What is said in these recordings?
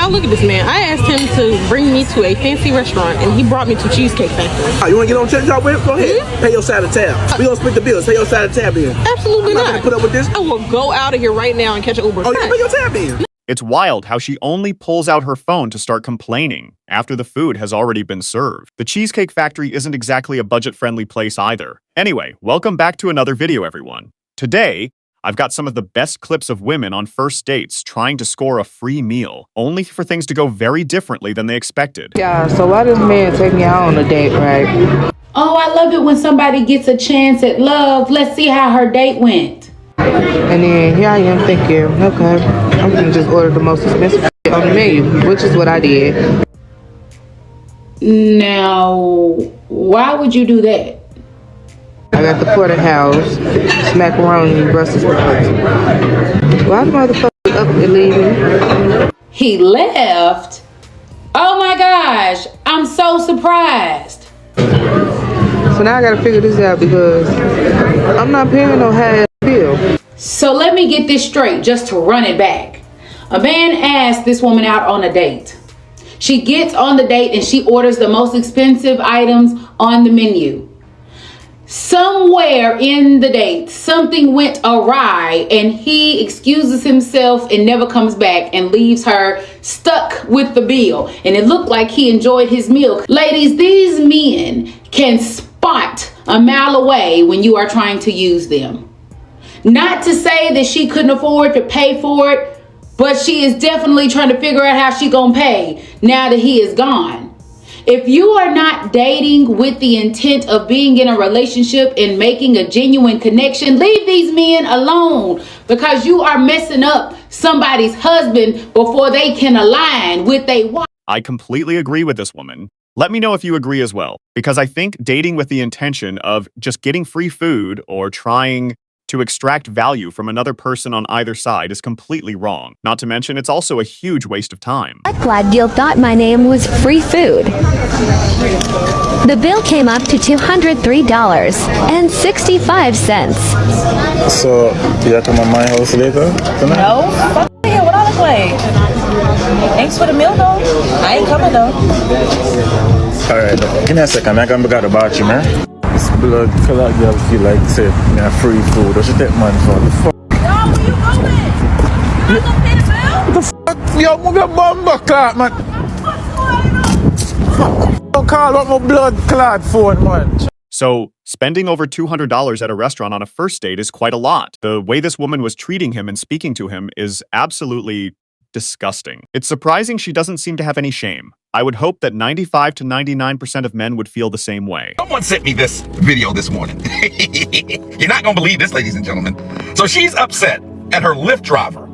Now look at this man. I asked him to bring me to a fancy restaurant, and he brought me to Cheesecake Factory. You want to get on check job with? Go ahead. Pay your side of the tab. We gonna split the bills. Pay your side of the tab in. Absolutely I'm not not. gonna put up with this. I will go out of here right now and catch an Uber. Oh, yeah, pay your tab in. It's wild how she only pulls out her phone to start complaining after the food has already been served. The Cheesecake Factory isn't exactly a budget-friendly place either. Anyway, welcome back to another video, everyone. Today, I've got some of the best clips of women on first dates trying to score a free meal, only for things to go very differently than they expected. Yeah, so why does man take me out on a date, right? Oh, I love it when somebody gets a chance at love. Let's see how her date went. And then here I am thinking, okay, I'm gonna just order the most expensive on the menu, which is what I did. Now, why would you do that? I got the porterhouse, macaroni, Brussels sprouts. Why the motherfucker up and leaving? He left? Oh my gosh, I'm so surprised. So now I gotta figure this out because I'm not paying no half bill. So let me get this straight just to run it back. A man asked this woman out on a date. She gets on the date and she orders the most expensive items on the menu. Somewhere in the date, something went awry and he excuses himself and never comes back and leaves her stuck with the bill. And it looked like he enjoyed his meal. Ladies, these men can spot a mile away when you are trying to use them. Not to say that she couldn't afford to pay for it, but she is definitely trying to figure out how she gonna pay now that he is gone. If you are not dating with the intent of being in a relationship and making a genuine connection, leave these men alone because you are messing up somebody's husband before they can align with their wife. I completely agree with this woman. Let me know if you agree as well, because I think dating with the intention of just getting free food or trying to extract value from another person on either side is completely wrong. Not to mention, it's also a huge waste of time. That glad deal thought my name was free food. The bill came up to $203.65. So, you gotta come to my house later tonight? No, fuck here, what I look like? Thanks for the meal though. I ain't coming though. Alright, give me a second, I gotta go to the bathroom, man. This blood color girl feel like say, me a free food. What you take man for? The fuck? Yo, where you going? You gonna pay the bill? The fuck? Yo, move your bumper clot, man. Fuck. Don't call up my blood clot phone, man. So, spending over $200 at a restaurant on a first date is quite a lot. The way this woman was treating him and speaking to him is absolutely disgusting. It's surprising she doesn't seem to have any shame. I would hope that 95 to 99% of men would feel the same way. Someone sent me this video this morning. You're not gonna believe this, ladies and gentlemen. So she's upset at her Lyft driver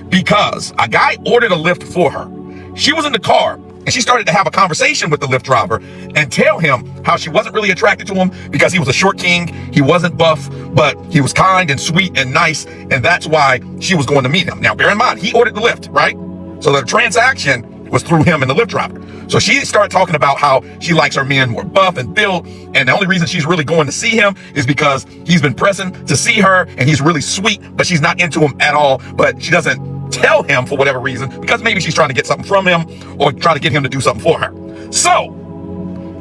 because a guy ordered a Lyft for her. She was in the car and she started to have a conversation with the Lyft driver and tell him how she wasn't really attracted to him because he was a short king, he wasn't buff, but he was kind and sweet and nice, and that's why she was going to meet him. Now, bear in mind, he ordered the Lyft, right? So the transaction was through him and the Lyft driver. So she started talking about how she likes her men more buff and built, and the only reason she's really going to see him is because he's been pressing to see her, and he's really sweet, but she's not into him at all, but she doesn't tell him for whatever reason, because maybe she's trying to get something from him or try to get him to do something for her. So,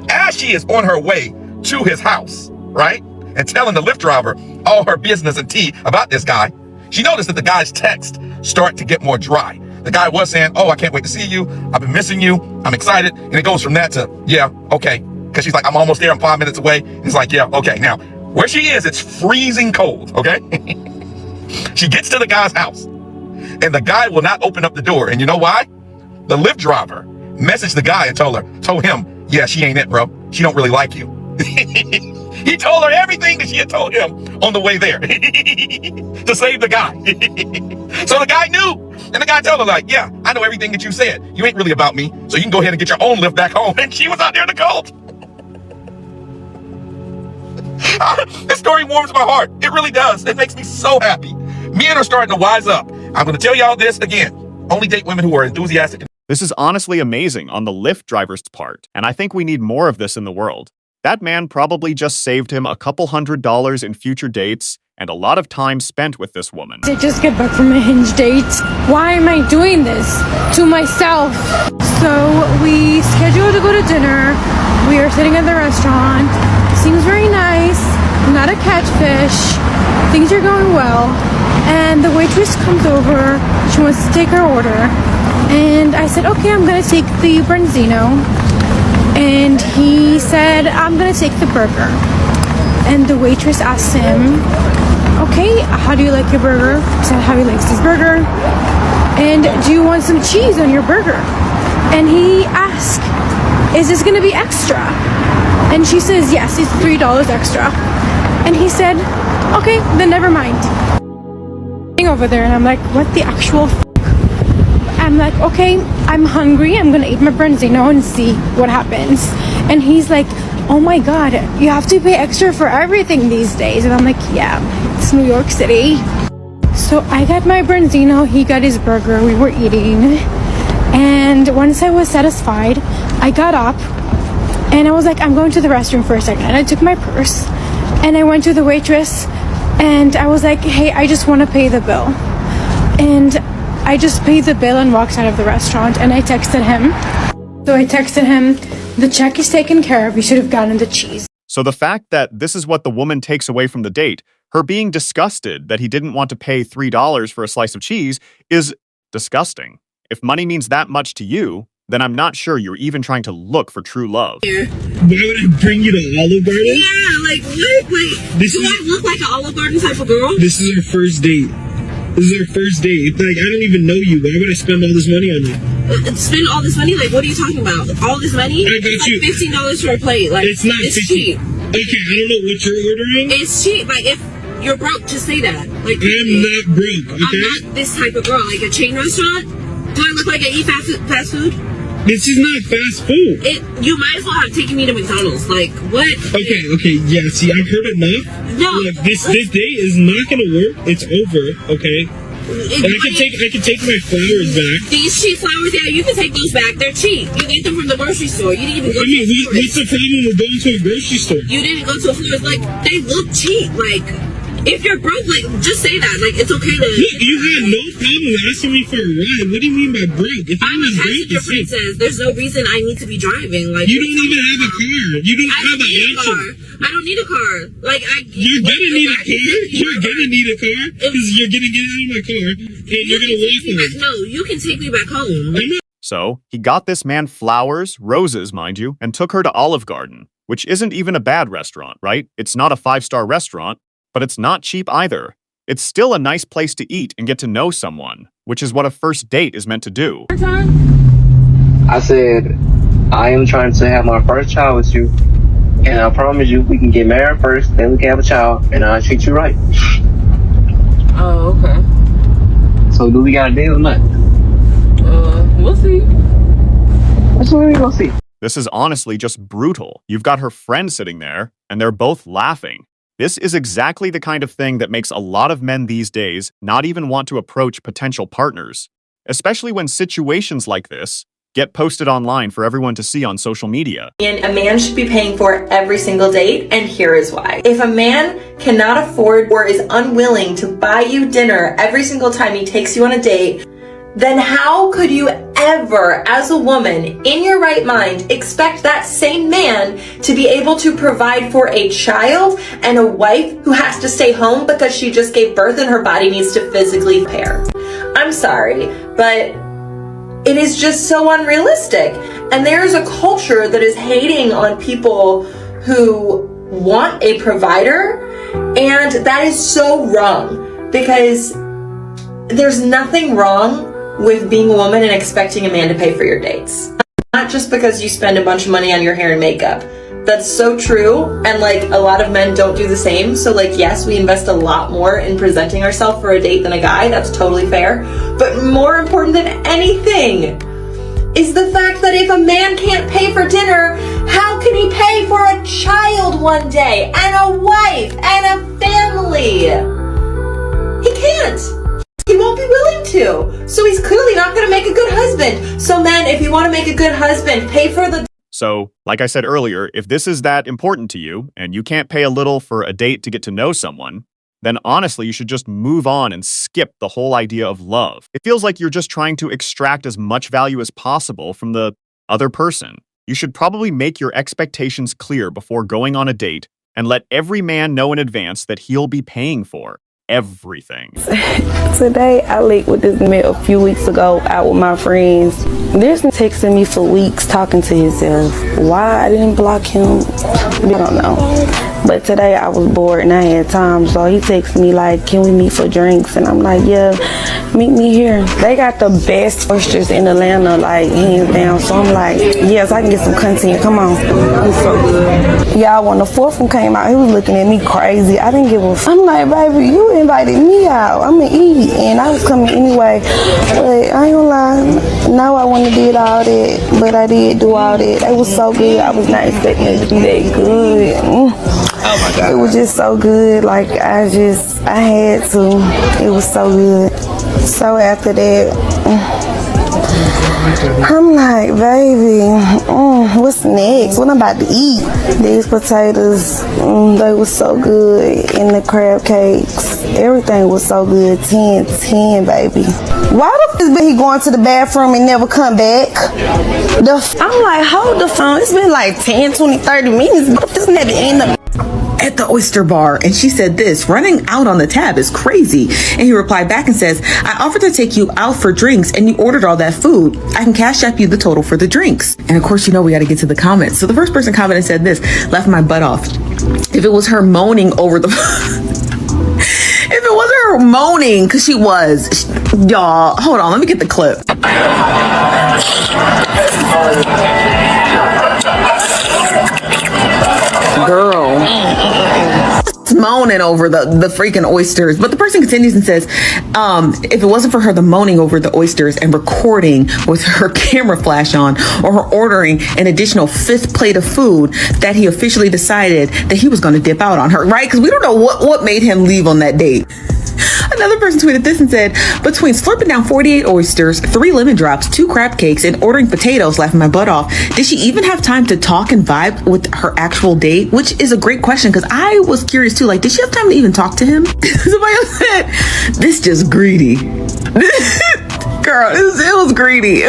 as she is on her way to his house, right, and telling the Lyft driver all her business and tea about this guy, she noticed that the guy's text start to get more dry. The guy was saying, oh, I can't wait to see you. I've been missing you. I'm excited. And it goes from that to, yeah, okay. Because she's like, I'm almost there. I'm 5 minutes away. He's like, yeah, okay. Now, where she is, it's freezing cold, okay? She gets to the guy's house, and the guy will not open up the door. And you know why? The Lyft driver messaged the guy and told him, yeah, she ain't it, bro. She don't really like you. He told her everything that she had told him on the way there to save the guy. So the guy knew. And the guy told her, like, yeah, I know everything that you said. You ain't really about me, so you can go ahead and get your own Lyft back home. And she was out there in the cold. This story warms my heart. It really does. It makes me so happy. Men are starting to wise up. I'm going to tell y'all this again. Only date women who are enthusiastic. This is honestly amazing on the Lyft driver's part, and I think we need more of this in the world. That man probably just saved him a couple $100s in future dates and a lot of time spent with this woman. I just get back from a Hinge date. Why am I doing this to myself? So we scheduled to go to dinner. We are sitting at the restaurant. Seems very nice. Not a catfish. Things are going well. And the waitress comes over. She wants to take her order. And I said, okay, I'm gonna take the branzino. And he said, I'm gonna take the burger. And the waitress asked him, okay, how do you like your burger? He said how he likes his burger. And do you want some cheese on your burger? And he asked, is this gonna be extra? And she says, yes, it's $3 extra. And he said, okay, then never mind. Over there, and I'm like, what the actual f***? I'm like, okay, I'm hungry. I'm gonna eat my branzino and see what happens. And he's like, oh my god, you have to pay extra for everything these days. And I'm like, yeah, it's New York City. So I got my branzino, he got his burger, we were eating. And once I was satisfied, I got up and I was like, I'm going to the restroom for a second. And I took my purse and I went to the waitress and I was like, hey, I just want to pay the bill. And I just paid the bill and walked out of the restaurant, and I texted him. So I texted him, the check is taken care of, you should have gotten the cheese. So the fact that this is what the woman takes away from the date, her being disgusted that he didn't want to pay $3 for a slice of cheese, is disgusting. If money means that much to you, then I'm not sure you're even trying to look for true love. Why would I bring you to Olive Garden? Yeah, like what? Like, do I look like an Olive Garden type of girl? This is our first date. This is our first date. Like, I don't even know you. Why would I spend all this money on you? Spend all this money? Like, what are you talking about? All this money? I got it's you. Like $15 for a plate. Like, it's not. It's cheap. Okay, I don't know what you're ordering. It's cheap. Like, if you're broke, just say that. Like, I'm not broke. Okay. I'm not this type of girl. Like a chain restaurant. Do I look like I eat fast food? This is not fast food. You might as well have taken me to McDonald's. Like, what? Okay, yeah, see, I've heard enough. No. Look, this date is not gonna work. It's over, okay? And I can take my flowers back. These cheap flowers, yeah, you can take those back. They're cheap. You get them from the grocery store. You didn't even go to a florist. What's the problem with going to a grocery store? You didn't go to a florist. Like, they look cheap. Like, if you're broke, like, just say that. Like, it's okay to... You had no problem asking me for a ride. What do you mean by broke? If I'm a passenger princess. There's no reason I need to be driving. Like, you don't even have a car. You don't have an option. I don't need a car. Like, you're gonna need a car? You're gonna need a car? Because you're gonna get out of my car and you're gonna walk home. No, you can take me back home. So, he got this man flowers, roses, mind you, and took her to Olive Garden, which isn't even a bad restaurant, right? It's not a 5-star restaurant, but it's not cheap either. It's still a nice place to eat and get to know someone, which is what a first date is meant to do. I said, I am trying to have my first child with you, and I promise you we can get married first, then we can have a child, and I'll treat you right. Oh, okay. So do we got a deal or not? We'll see. That's what we're gonna see. This is honestly just brutal. You've got her friend sitting there, and they're both laughing. This is exactly the kind of thing that makes a lot of men these days not even want to approach potential partners, especially when situations like this get posted online for everyone to see on social media. And a man should be paying for every single date, and here is why. If a man cannot afford or is unwilling to buy you dinner every single time he takes you on a date, then how could you ever, as a woman, in your right mind, expect that same man to be able to provide for a child and a wife who has to stay home because she just gave birth and her body needs to physically repair? I'm sorry, but it is just so unrealistic. And there's a culture that is hating on people who want a provider, and that is so wrong, because there's nothing wrong with being a woman and expecting a man to pay for your dates. Not just because you spend a bunch of money on your hair and makeup. That's so true, and like a lot of men don't do the same. So like, yes, we invest a lot more in presenting ourselves for a date than a guy. That's totally fair. But more important than anything is the fact that if a man can't pay for dinner, how can he pay for a child one day and a wife and a family? He can't. He won't be willing to. So he's clearly not going to make a good husband. So men, if you want to make a good husband, pay for the... So, like I said earlier, if this is that important to you, and you can't pay a little for a date to get to know someone, then honestly, you should just move on and skip the whole idea of love. It feels like you're just trying to extract as much value as possible from the other person. You should probably make your expectations clear before going on a date and let every man know in advance that he'll be paying for everything. Today, I linked with this man a few weeks ago out with my friends. This man texting me for weeks talking to himself. Why I didn't block him, I don't know. But today I was bored and I had time, so he texted me like, can we meet for drinks? And I'm like, yeah, meet me here. They got the best oysters in Atlanta, like hands down. So I'm like, yes, I can get some content. Come on. It's so good. Y'all, when the fourth one came out, he was looking at me crazy. I didn't give a f. I'm like, baby, you invited me out. I'm gonna eat, and I was coming anyway. But I ain't gonna lie, no, I wouldn't have did all that, but I did do all that. It was so good. I was not expecting it to be that good. Oh my God. It was just so good. Like I had to. It was so good. So after that, I'm like, baby, what's next? What I'm about to eat? These potatoes, they were so good. And the crab cakes, everything was so good. 10, baby. Why the f*** is he going to the bathroom and never come back? I'm like, hold the phone. It's been like 10, 20, 30 minutes. But this never end up at the oyster bar, and she said this: running out on the tab is crazy. And he replied back and says, I offered to take you out for drinks and you ordered all that food. I can cash app you the total for the drinks. And of course, you know, we got to get to the comments. So the first person commented said this: laughed my butt off. If it was her moaning over the if it wasn't her moaning, because she was, y'all, hold on, let me get the clip. Girl, moaning over the freaking oysters. But the person continues and says, if it wasn't for her the moaning over the oysters and recording with her camera flash on, or her ordering an additional 5th plate of food, that he officially decided that he was going to dip out on her, right? Because we don't know what made him leave on that date. Another person tweeted this and said, between slurping down 48 oysters, 3 lemon drops, 2 crab cakes, and ordering potatoes, laughing my butt off, did she even have time to talk and vibe with her actual date? Which is a great question, because I was curious too. Like, did she have time to even talk to him? Somebody else said, this just greedy. Girl, it was greedy.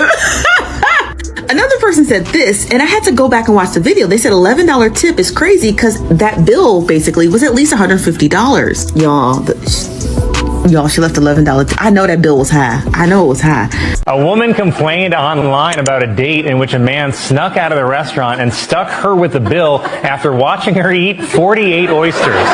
Another person said this, and I had to go back and watch the video. They said $11 tip is crazy because that bill basically was at least $150. Y'all, she left $11. I know that bill was high. I know it was high. A woman complained online about a date in which a man snuck out of the restaurant and stuck her with the bill after watching her eat 48 oysters.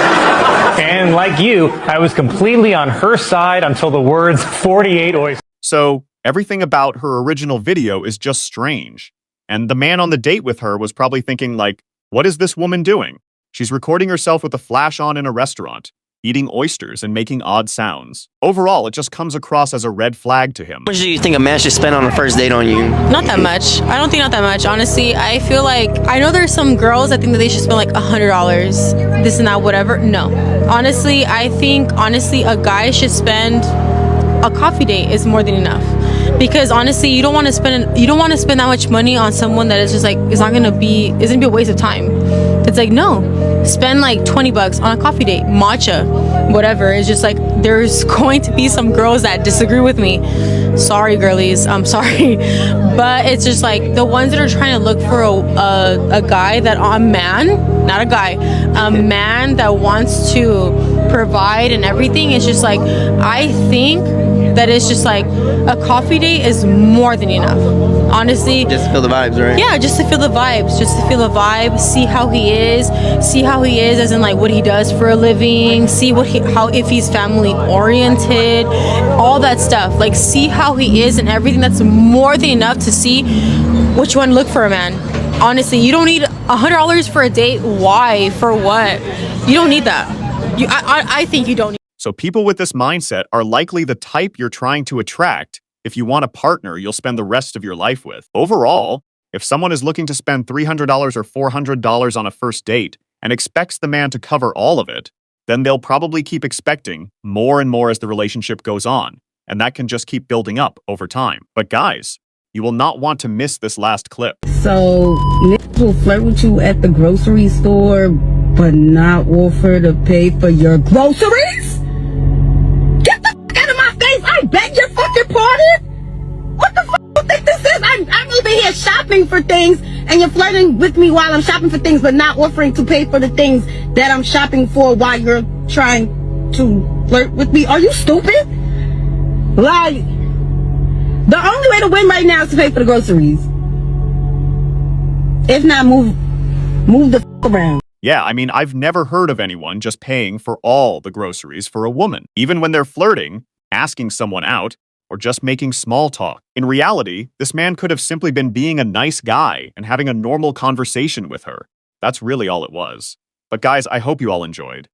And like you, I was completely on her side until the words 48 oysters. So everything about her original video is just strange. And the man on the date with her was probably thinking like, what is this woman doing? She's recording herself with a flash on in a restaurant, eating oysters and making odd sounds. Overall, it just comes across as a red flag to him. How much do you think a man should spend on a first date on you? Not that much. I don't think not that much. Honestly, I feel like, I know there's some girls that think that they should spend like $100, this and that, whatever. No. Honestly, I think, a guy should spend, a coffee date is more than enough. Because honestly, you don't want to spend that much money on someone that is just like, it's gonna be a waste of time. It's like, no, spend like $20 on a coffee date, matcha, whatever. It's just like, there's going to be some girls that disagree with me. Sorry, girlies, I'm sorry. But it's just like the ones that are trying to look for a guy a man that wants to provide and everything. It's just like, I think that it's just like a coffee date is more than enough, honestly. Just to feel the vibes, right? Yeah, just to feel the vibes, see how he is as in like what he does for a living, see if he's family oriented, all that stuff. Like, see how he is and everything. That's more than enough to see what you want to look for a man. Honestly, you don't need $100 for a date. Why? For what? You don't need that. I think you don't need. So people with this mindset are likely the type you're trying to attract if you want a partner you'll spend the rest of your life with. Overall, if someone is looking to spend $300 or $400 on a first date and expects the man to cover all of it, then they'll probably keep expecting more and more as the relationship goes on, and that can just keep building up over time. But guys, you will not want to miss this last clip. So, niggas will flirt with you at the grocery store, but not offer to pay for your groceries? here shopping for things, and you're flirting with me while I'm shopping for things, but not offering to pay for the things that I'm shopping for while you're trying to flirt with me. Are you stupid? Like, the only way to win right now is to pay for the groceries. If not, move the f around. Yeah, I mean, I've never heard of anyone just paying for all the groceries for a woman, even when they're flirting, asking someone out, or just making small talk. In reality, this man could have simply been being a nice guy and having a normal conversation with her. That's really all it was. But guys, I hope you all enjoyed.